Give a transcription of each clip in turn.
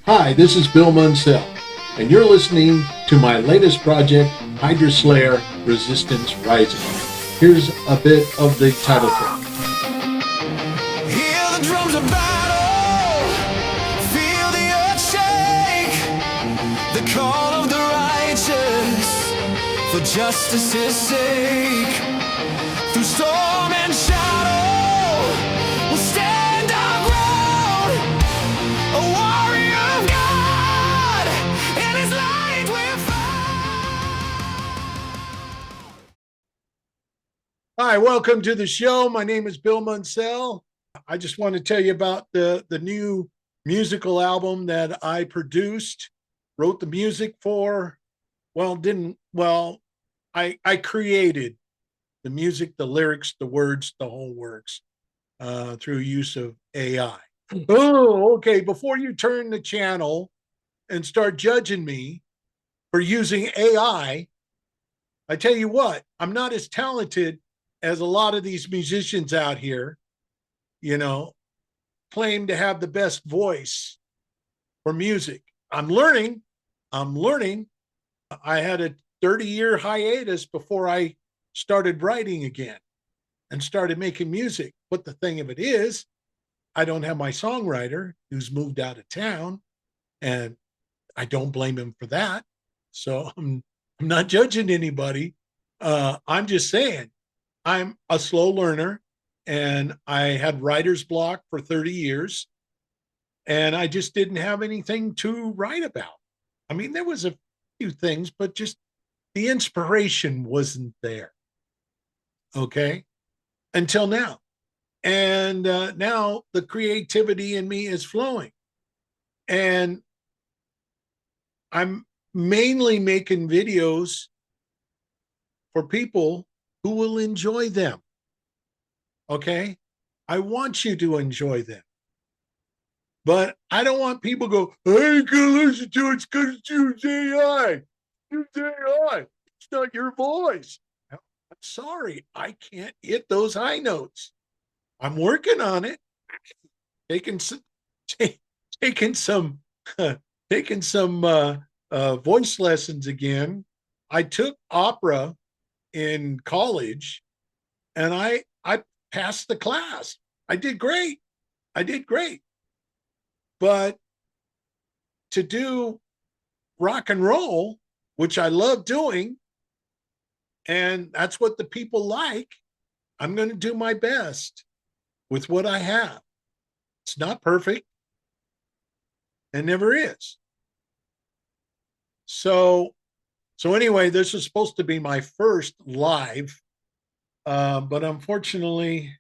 Hi, this is Bill Munsell, and you're listening to my latest project, Hydra Slayer Resistance Rising. Here's a bit of the title track. Hear the drums of battle, feel the earth shake, the call of the righteous, for justice's sake. Through storm and shadow, we'll stand our ground, a warrior of God, in his light we're found. Hi, welcome to the show. My name is Bill Munsell. I just want to tell you about the new musical album that I produced, wrote the music for. I created the music, the lyrics, the words, the whole works through use of AI. Oh, okay. Before you turn the channel and start judging me for using AI, I tell you what, I'm not as talented as a lot of these musicians out here, claim to have the best voice for music. I'm learning. I had a 30-year hiatus before I started writing again and started making music. But the thing of it is, I don't have my songwriter who's moved out of town, and I don't blame him for that. So I'm not judging anybody. I'm just saying I'm a slow learner, and I had writer's block for 30 years, and I just didn't have anything to write about. I mean, there was a few things, but just the inspiration wasn't there. Okay. Until now. And now the creativity in me is flowing. And I'm mainly making videos for people who will enjoy them. Okay. I want you to enjoy them. But I don't want people to go, I ain't going to listen to it because it's AI. It's AI. It's not your voice. I'm sorry. I can't hit those high notes. I'm working on it. Taking some, taking some, taking some voice lessons again. I took opera in college, and I passed the class. I did great. But to do rock and roll, which I love doing, and that's what the people like, I'm going to do my best with what I have. It's not perfect and never is. So anyway, this is supposed to be my first live, but unfortunately,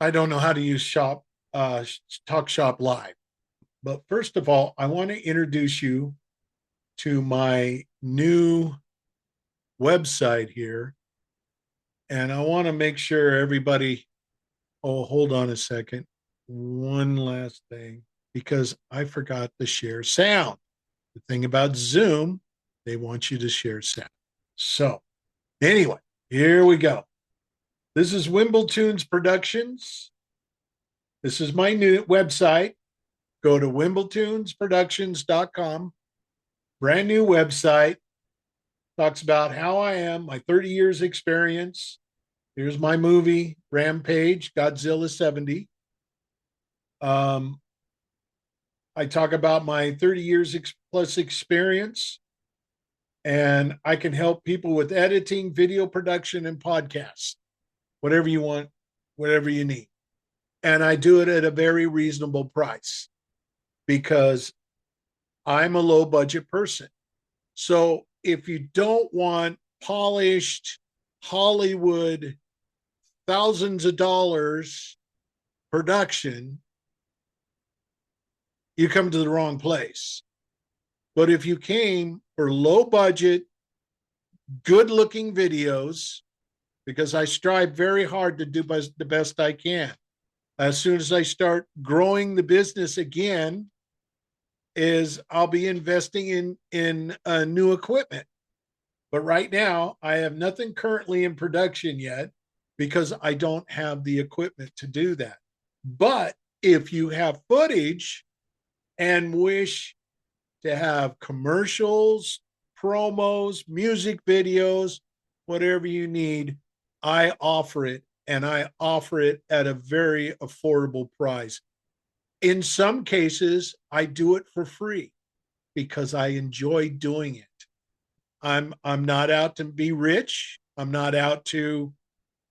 I don't know how to use Talk Shop Live. But first of all, I want to introduce you to my new website here. And I want to make sure everybody, oh, hold on a second. One last thing, because I forgot to share sound. The thing about Zoom, they want you to share sound. So anyway, here we go. This is Wimbilltunes Productions. This is my new website. Go to wimbilltunesproductions.com. Brand new website. Talks about how I am, my 30 years experience. Here's my movie, Rampage, Godzilla 70. I talk about my 30 years plus experience, and I can help people with editing, video production, and podcasts, whatever you want, whatever you need. And I do it at a very reasonable price because I'm a low budget person. So if you don't want polished Hollywood, thousands of dollars production, you come to the wrong place. But if you came for low budget, good looking videos, because I strive very hard to do the best I can. As soon as I start growing the business again, I'll be investing in new equipment. But right now, I have nothing currently in production yet because I don't have the equipment to do that. But if you have footage and wish to have commercials, promos, music videos, whatever you need, I offer it, and I offer it at a very affordable price. In some cases, I do it for free because I enjoy doing it. I'm not out to be rich. I'm not out to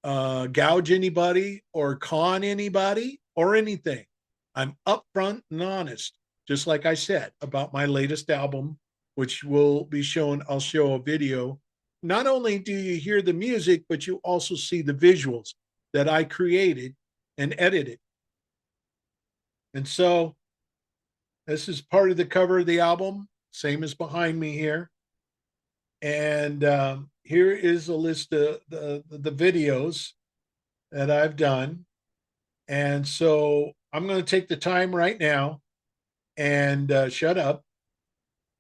gouge anybody or con anybody or anything. I'm upfront and honest, just like I said about my latest album, which will be shown. I'll show a video. Not only do you hear the music, but you also see the visuals that I created and edited. And so this is part of the cover of the album, same as behind me here. And here is a list of the videos that I've done. And so I'm going to take the time right now and shut up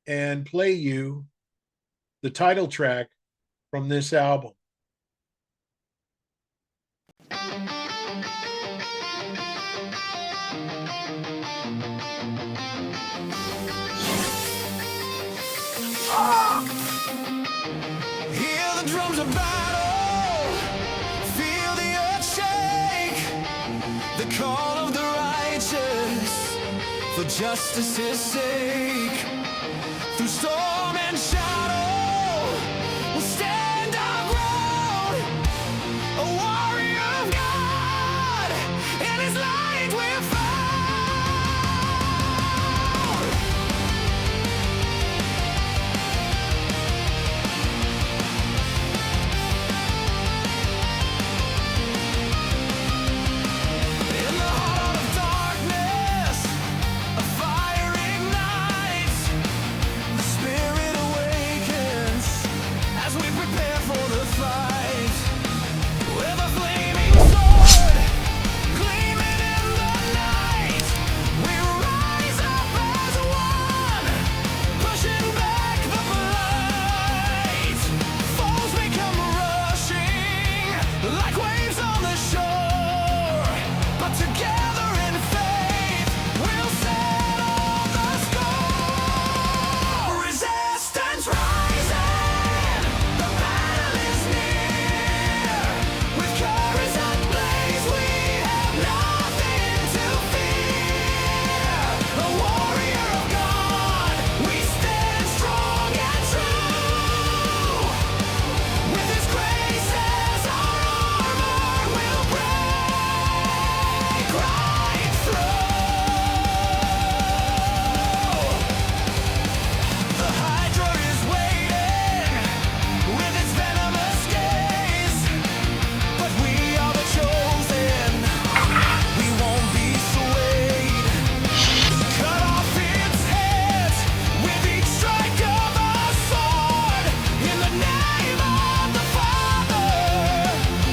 and play you the title track from this album. Hear the drums of battle, feel the earth shake, the call of the righteous, for justice's sake. Through storm and shadow, we'll stand our ground, a warrior of God, in his light we're found. In the heart of darkness, a fire ignites, the spirit awakens as we prepare for the fight. With a flaming sword gleaming in the night, we rise up as one, pushing back the blight. Foes may come rushing like waves on the shore, but together in faith we'll settle the score. Resistance rising, the battle is near. With courage ablaze, we have nothing to fear. A warrior of God, we stand strong and true. With his grace as our armor, we'll break right through. The Hydra is waiting with its venomous gaze, but we are the chosen. We won't be swayed. Cut off its head with each strike of our sword. In the name of the Father,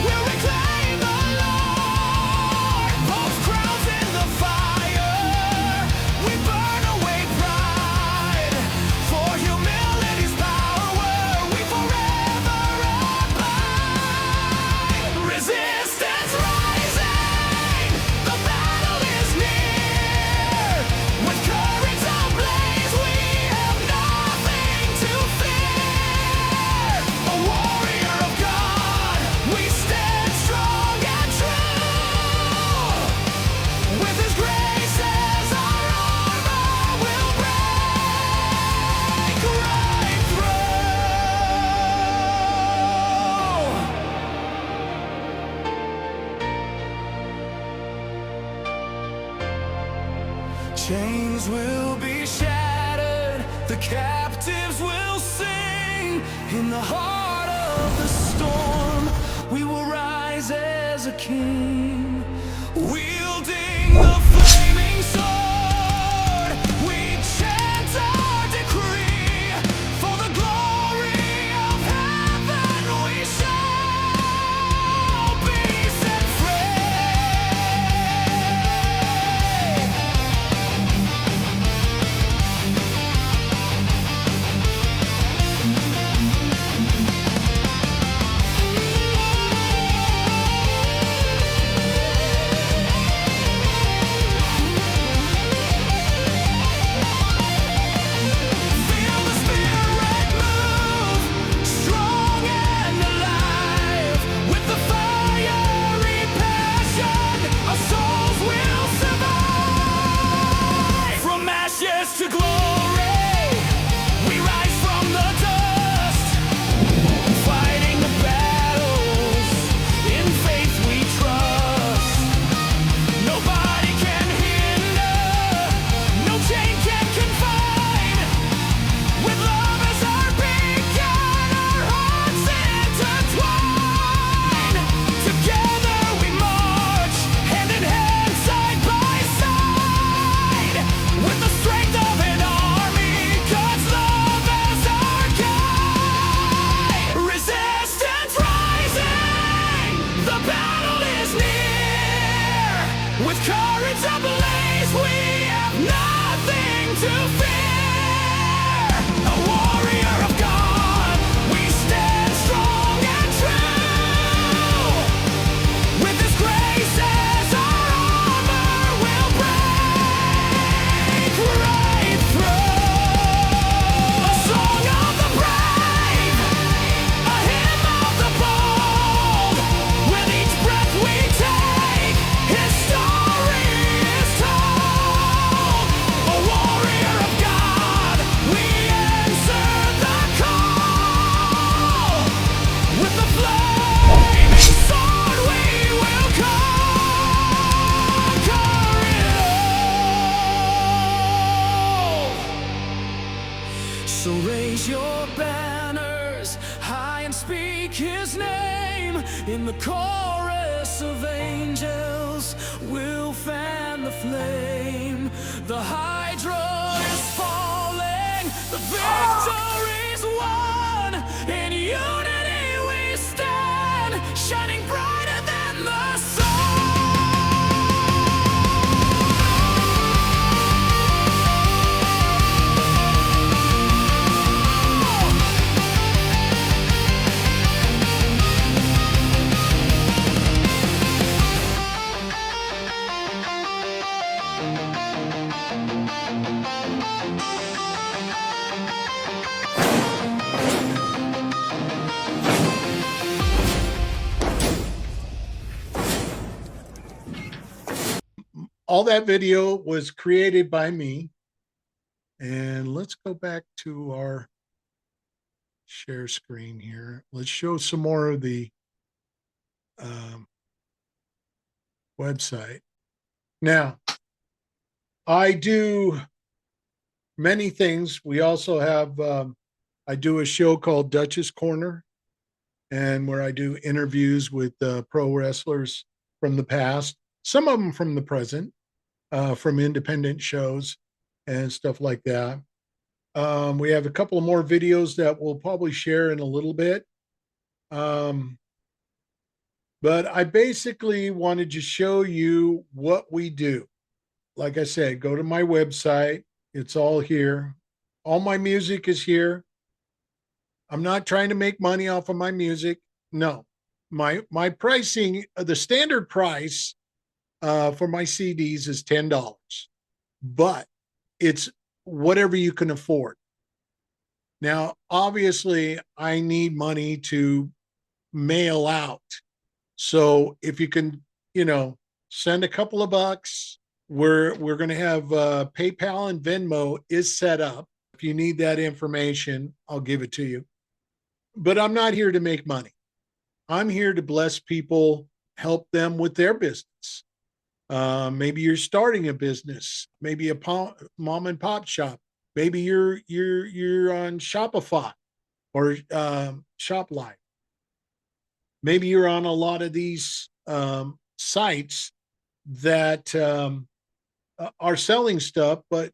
we'll reclaim the Lord. Both crowns in the fire, we burn away pride. For humility's power, we forever abide. Resistance rising, the battle is near. With courage ablaze, we have nothing to fear. A warrior of God, we stand strong and true. With his grace as our armor, we'll break right through. Chains will be shattered, the captives will sing. In the heart of the storm, we will rise as a king. Wielding the flaming sword, we chant our decree. For the glory of heaven, we shall be set free. to glory. We rise from the dust, fighting the battles. In faith we trust. Nobody can hinder, no chain can confine. With love as our beacon, our hearts intertwine. Together we march, hand in hand, side by side. With the strength of an army, God's love as our guide. Resistance rising, the battle is near. With courage ablaze, we have nothing to fear. A warrior of God, we stand strong and true. With His grace as our armor, we'll break right through. A song of the brave, a hymn of the bold. With each breath we take, His story is told. A warrior of God, we answer the call. With the flaming sword we will conquer it all. So raise your banners high and speak His name. In the chorus of angels, we'll fan the flame. The Hydra is falling, the victory's won. In unity we stand, shining brighter than the sun. All that video was created by me. And let's go back to our share screen here. Let's show some more of the website. Now, I do many things. We also have, I do a show called Dutch's Corner, and where I do interviews with pro wrestlers from the past, some of them from the present, from independent shows and stuff like that. We have a couple of more videos that we'll probably share in a little bit. But I basically wanted to show you what we do. Like I said, go to my website. It's all here. All my music is here. I'm not trying to make money off of my music. No, my pricing, the standard price for my CDs is $10, but it's whatever you can afford. Now, obviously, I need money to mail out. So if you can, send a couple of bucks, we're going to have PayPal and Venmo is set up. If you need that information, I'll give it to you. But I'm not here to make money. I'm here to bless people, help them with their business. Maybe you're starting a business, maybe a mom and pop shop. Maybe you're on Shopify or ShopLive. Maybe you're on a lot of these sites that are selling stuff, but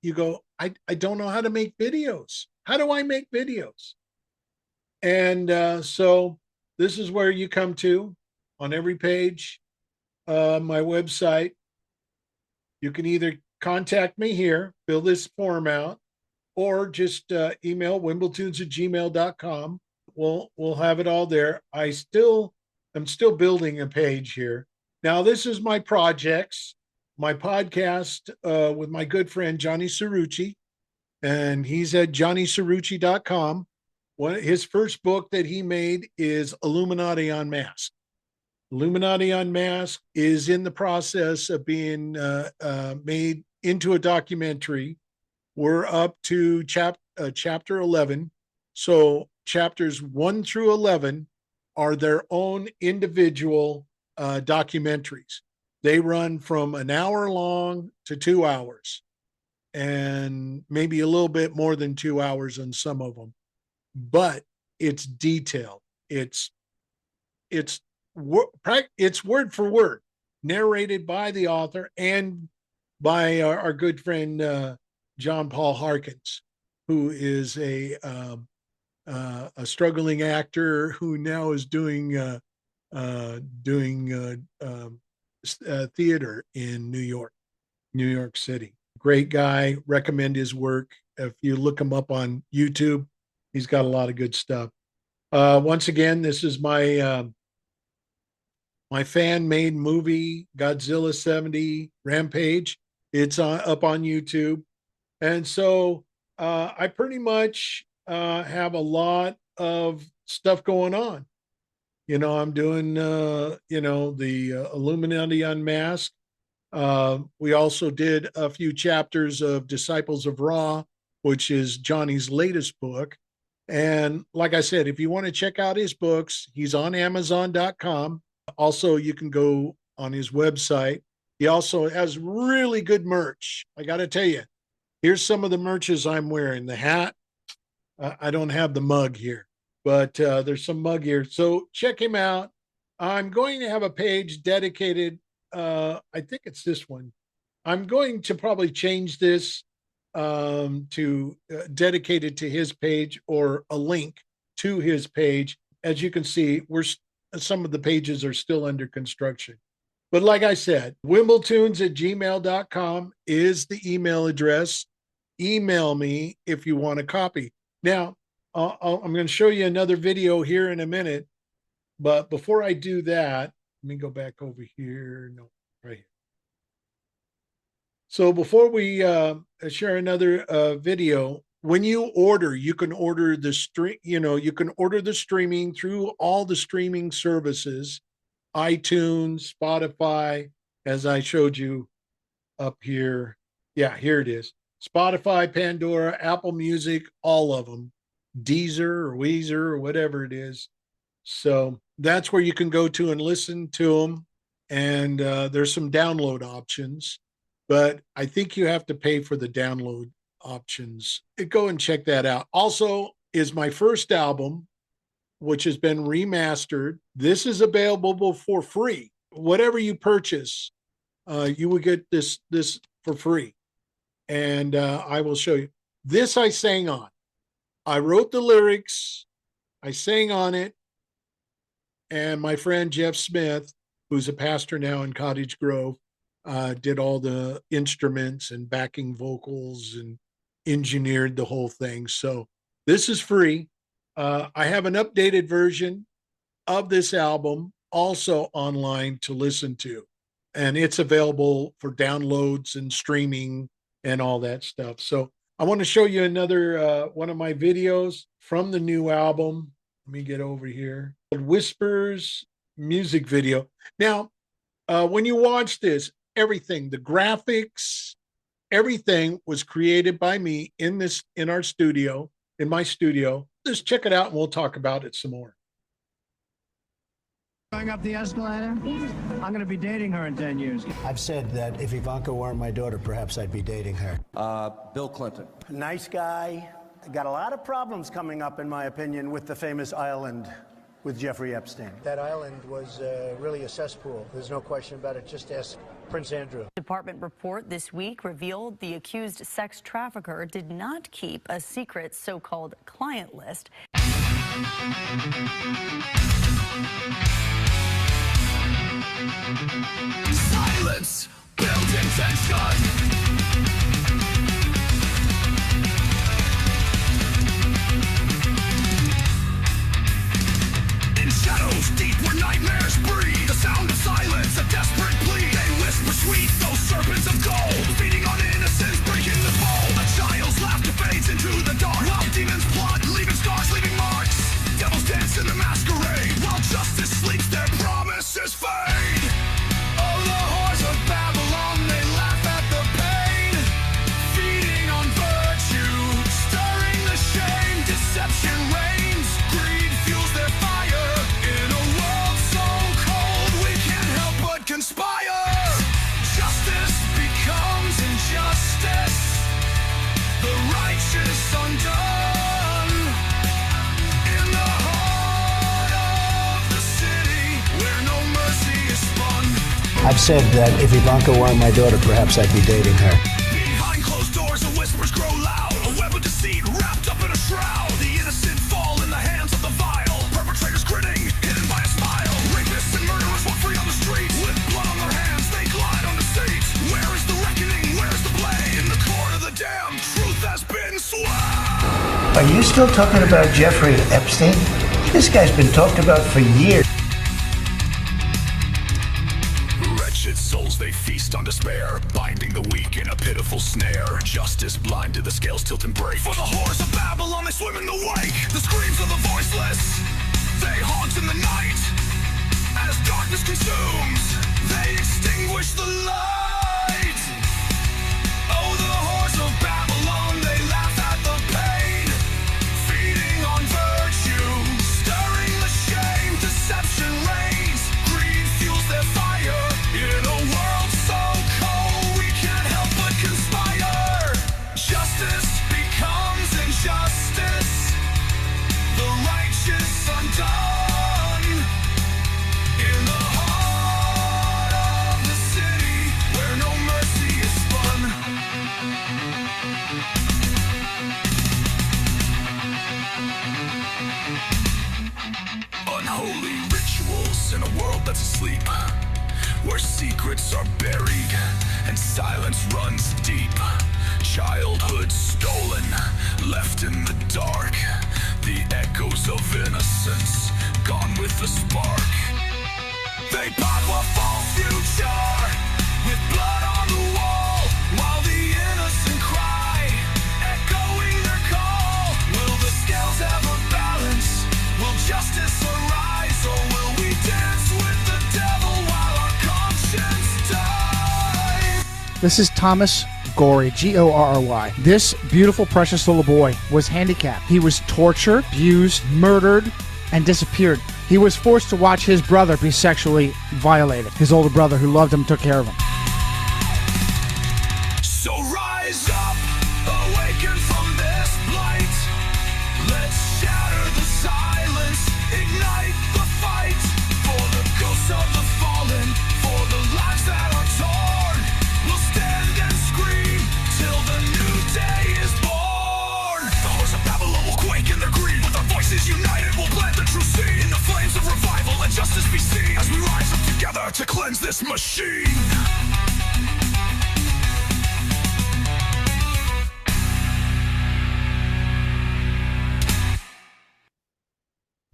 you go, I don't know how to make videos. How do I make videos? And so this is where you come to on every page, my website. You can either contact me here, fill this form out, or just email wimbilltunes@gmail.com. We'll have it all there. I'm still building a page here. Now, this is my projects, my podcast with my good friend Johnny Cerrucci, and he's at johnnycerrucci.com. His first book that he made is Illuminati Unmasked. Illuminati Unmasked is in the process of being made into a documentary. We're up to chapter 11. So chapters 1 through 11 are their own individual documentaries. They run from an hour long to 2 hours, and maybe a little bit more than 2 hours on some of them. But it's detailed. It's it's word for word, narrated by the author and by our good friend John Paul Harkins, who is a struggling actor who now is doing theater in New York City. Great guy. Recommend his work. If you look him up on YouTube, he's got a lot of good stuff. Once again, this is my fan-made movie, Godzilla 70 Rampage. It's up on YouTube. And so I pretty much have a lot of stuff going on. You know, I'm doing, the Illuminati Unmasked. We also did a few chapters of Disciples of Ra, which is Johnny's latest book. And like I said, if you want to check out his books, he's on Amazon.com. Also, you can go on his website. He also has really good merch. I got to tell you, here's some of the merches I'm wearing. The hat. I don't have the mug here, but there's some mug here. So check him out. I'm going to have a page dedicated. I think it's this one. I'm going to probably change this to dedicated to his page, or a link to his page. As you can see, some of the pages are still under construction. But like I said, Wimbilltunes@gmail.com is the email address. Email me if you want a copy. Now, I'm going to show you another video here in a minute. But before I do that, let me go back over here. No, right here. So before we share another video, when you order, you can order the you can order the streaming through all the streaming services, iTunes, Spotify, as I showed you up here. Yeah, here it is. Spotify, Pandora, Apple Music, all of them. Deezer or Weezer or whatever it is. So that's where you can go to and listen to them. And there's some download options, but I think you have to pay for the download options. Go and check that out. Also, is my first album, which has been remastered. This is available for free. Whatever you purchase, you will get this for free. And I will show you. This I sang on. I wrote the lyrics. I sang on it. And my friend Jeff Smith, who's a pastor now in Cottage Grove, did all the instruments and backing vocals and engineered the whole thing. So this is free. I have an updated version of this album also online to listen to. And it's available for downloads and streaming and all that stuff. So I want to show you another one of my videos from the new album. Let me get over here. Whispers music video. Now, when you watch this, everything, the graphics, everything was created by me in our studio, in my studio. Just check it out and we'll talk about it some more. Going up the escalator? I'm going to be dating her in 10 years. I've said that if Ivanka weren't my daughter, perhaps I'd be dating her. Bill Clinton. Nice guy. Got a lot of problems coming up, in my opinion, with the famous island with Jeffrey Epstein. That island was really a cesspool. There's no question about it. Just ask Prince Andrew. Department report this week revealed the accused sex trafficker did not keep a secret so-called client list. Silence, building tension. In shadows deep where nightmares breed, the sound of silence, a desperate plea. They whisper sweet, those serpents of gold, feeding on innocence, breaking the mold. A child's laughter fades into the dark, while demons plot, leaving scars, leaving marks. Devils dance in the masquerade, while justice sleeps, their promises fade. Oh, the horrors of Babylon, they laugh at the pain. I've said that if Ivanka weren't my daughter, perhaps I'd be dating her. Behind closed doors, the whispers grow loud. A web of deceit wrapped up in a shroud. The innocent fall in the hands of the vile. Perpetrators grinning, hidden by a smile. Rapists and murderers walk free on the streets. With blood on their hands, they glide on the seats. Where is the reckoning? Where's the blame? In the court of the damned, truth has been sworn. Are you still talking about Jeffrey Epstein? This guy's been talked about for years. Wretched souls, they feast on despair, binding the weak in a pitiful snare. Justice blind to the scales tilt and break. For the horrors of Babylon, they swim in the wake. The screams of the voiceless, they haunt in the night. As darkness consumes, they extinguish the light. Oh, the horrors of Babylon, they laugh at the pain, feeding on virtue, stirring the shame. Deception reigns, greed fuels their fire. In a world so cold, we can't help but conspire. Justice becomes injustice, the righteous undone. In the heart of the city, where no mercy is spun. Unholy rituals in a world that's asleep, where secrets are buried and silence runs deep. Childhood stolen, left in the dark. The echoes of innocence, gone with the spark. They pop a false future, with blood on the wall, while the innocent cry, echoing their call. Will the scales ever balance? Will justice arise? Or will we dance with the devil while our conscience dies? This is Thomas Gorry, Gorry. This beautiful, precious little boy was handicapped. He was tortured, abused, murdered, and disappeared. He was forced to watch his brother be sexually violated. His older brother, who loved him, took care of him. So rise up, awaken from this blight. Let's shatter the silence, ignite the fight. For the ghosts of the fallen, for the lives that are torn. We'll stand and scream till the new day is born. The horrors of Babylon will quake in their greed. With our voices united, we'll plant the true seed. In the flames of revival, let justice be seen. As we rise up together to cleanse this machine.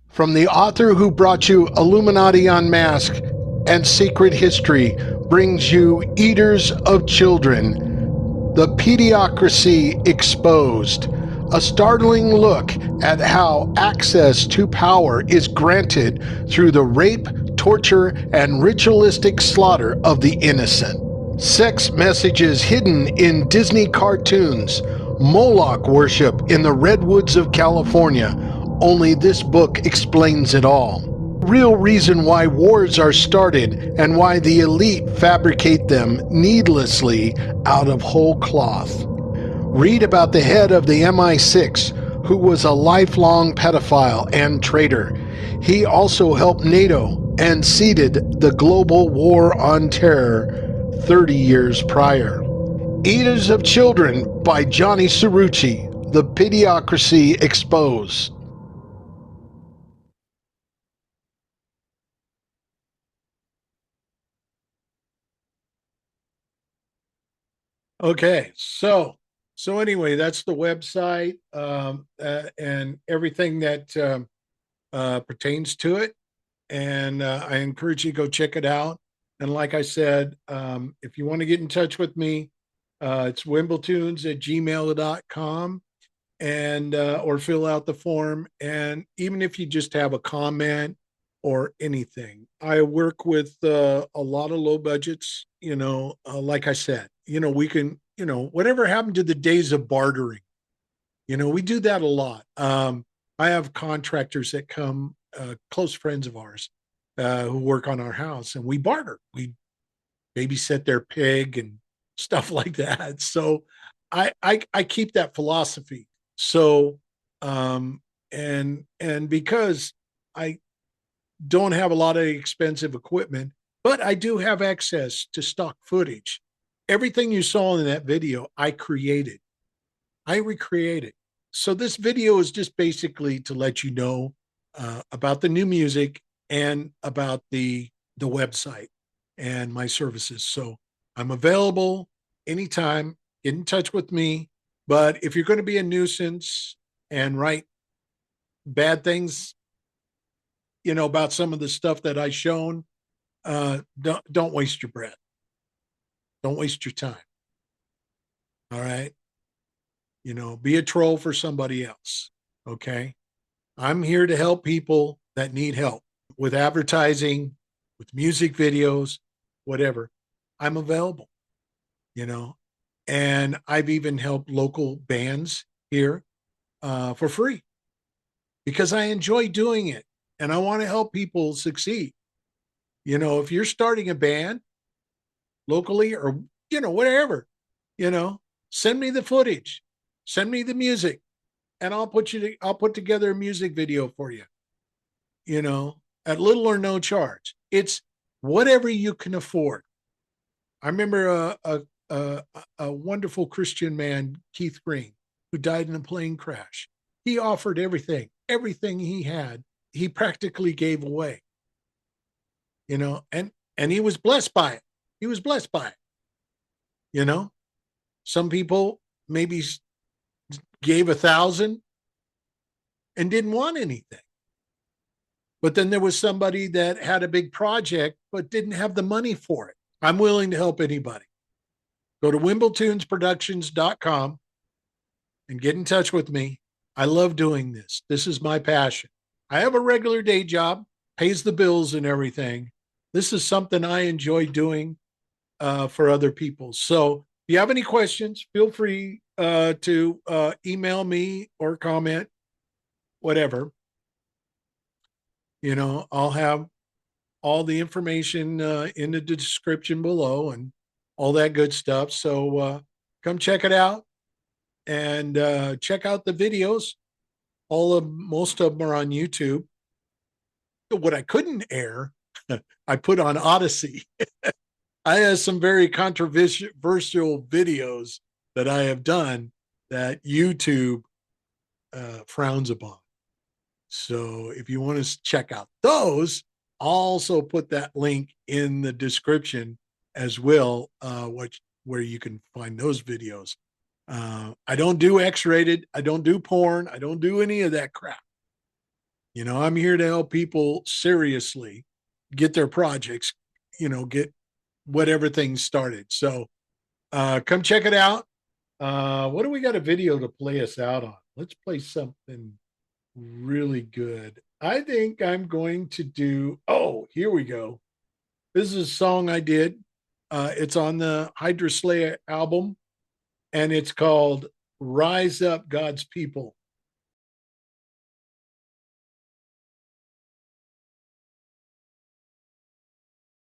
From the author who brought you Illuminati Unmasked and Secret History brings you Eaters of Children, The Pediocracy Exposed, a startling look at how access to power is granted through the rape, torture, and ritualistic slaughter of the innocent. Sex messages hidden in Disney cartoons, Moloch worship in the redwoods of California. Only this book explains it all. Real reason why wars are started and why the elite fabricate them needlessly out of whole cloth. Read about the head of the MI6, who was a lifelong pedophile and traitor. He also helped NATO and seeded the global war on terror 30 years prior. Eaters of Children by Johnny Cerrucci, The Pediocracy Exposed. Okay, so anyway, that's the website and everything that pertains to it. And I encourage you to go check it out. And like I said, if you want to get in touch with me, it's Wimbilltunes@gmail.com and or fill out the form. And even if you just have a comment or anything, I work with a lot of low budgets, like I said, we can, whatever happened to the days of bartering, we do that a lot. I have contractors that come, close friends of ours, who work on our house, and we barter. We babysit their pig and stuff like that. So I keep that philosophy. So, and because I don't have a lot of expensive equipment, But I do have access to stock footage. Everything you saw in that video, I created. I recreated. So this video is just basically to let you know about the new music and about the website and my services. So I'm available anytime. Get in touch with me. But if you're going to be a nuisance and write bad things, about some of the stuff that I shown, don't waste your breath. Don't waste your time. All right. Be a troll for somebody else. Okay. I'm here to help people that need help with advertising, with music videos, whatever. I'm available, and I've even helped local bands here for free because I enjoy doing it and I want to help people succeed. If you're starting a band locally or, whatever, send me the footage, send me the music, and I'll put together a music video for you, at little or no charge. It's whatever you can afford. I remember a wonderful Christian man, Keith Green, who died in a plane crash. He offered everything he had, he practically gave away, and he was blessed by it. He was blessed by it. Some people maybe gave 1,000 and didn't want anything. But then there was somebody that had a big project, but didn't have the money for it. I'm willing to help anybody. Go to Wimbilltunesproductions.com and get in touch with me. I love doing this. This is my passion. I have a regular day job, pays the bills and everything. This is something I enjoy doing for other people. So if you have any questions, feel free to email me or comment, whatever. I'll have all the information in the description below and all that good stuff. So come check it out and check out the videos. Most of them are on YouTube. What I couldn't air, I put on Odyssey. I have some very controversial videos that I have done that YouTube frowns upon. So if you want to check out those, I'll also put that link in the description as well, where you can find those videos. I don't do X-rated. I don't do porn. I don't do any of that crap. I'm here to help people seriously get their projects, get whatever things started. So come check it out. What do we got a video to play us out on? Let's play something really good. I think I'm going to do, here we go. This is a song I did. It's on the Hydra Slayer album, and it's called Rise Up, God's People.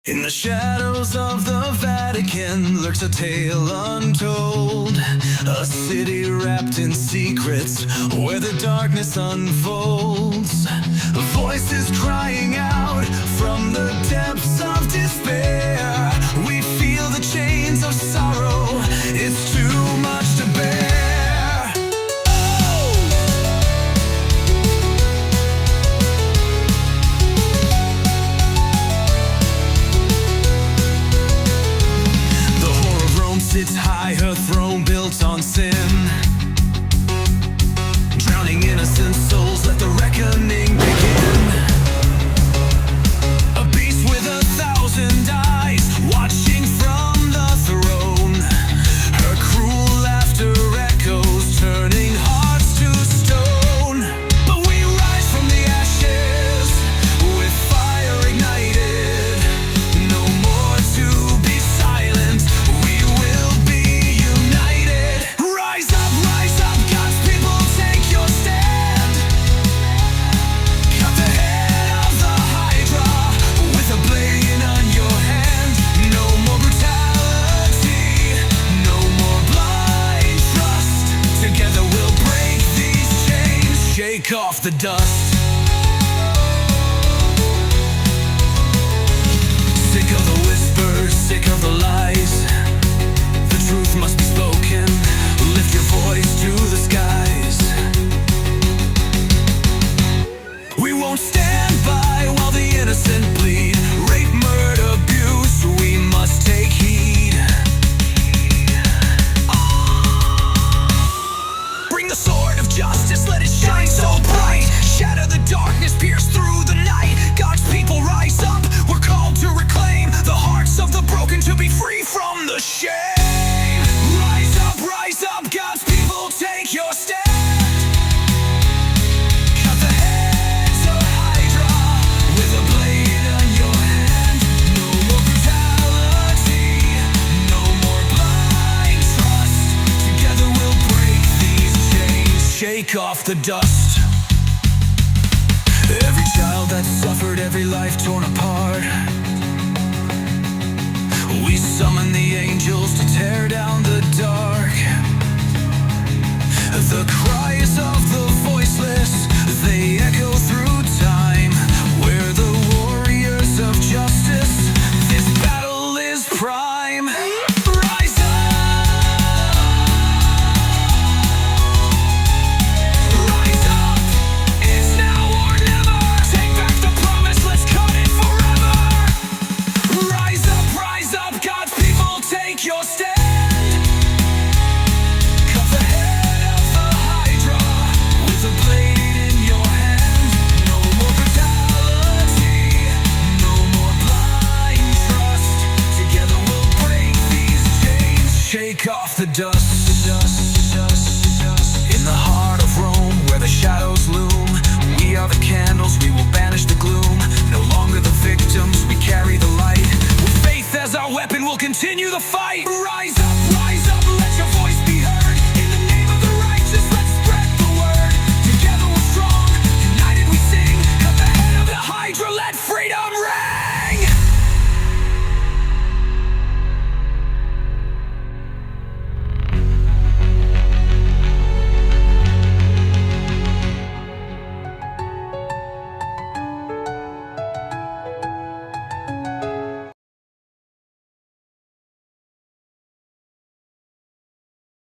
In the shadows of the Vatican lurks a tale untold, a city wrapped in secrets where the darkness unfolds. Voices crying out from the depths of despair. We feel the chains of sorrow, it's too much to bear. Sits high, her throne built on sin, drowning innocent souls, let the reckoning begin. A beast with 1,000 eyes, watching from the throne. Her cruel laughter echoes, turning hearts to stone. But we rise from the ashes, with fire ignited. No more to be silent, we will be united. Rise up, God's people, take your stand. Cut the head of the Hydra with a blade on your hand. No more brutality, no more blind trust. Together we'll break these chains, shake off the dust. Sick of the sick of the lies. The truth must be spoken. Lift your voice to the skies. We won't stand by while the innocent bleed. Rape, murder, abuse, we must take heed. Bring the sword of justice, let it shine so bright. Shatter the darkness, pierce through the night. God's people rise up, we're called to reclaim the hearts of the broken, to be free from the shame. Rise up, God's people, take your stand. Cut the heads of Hydra with a blade on your hand. No more brutality, no more blind trust. Together we'll break these chains, shake off the dust. Every child that suffered, every life torn apart. We summon the angels to tear down the dark.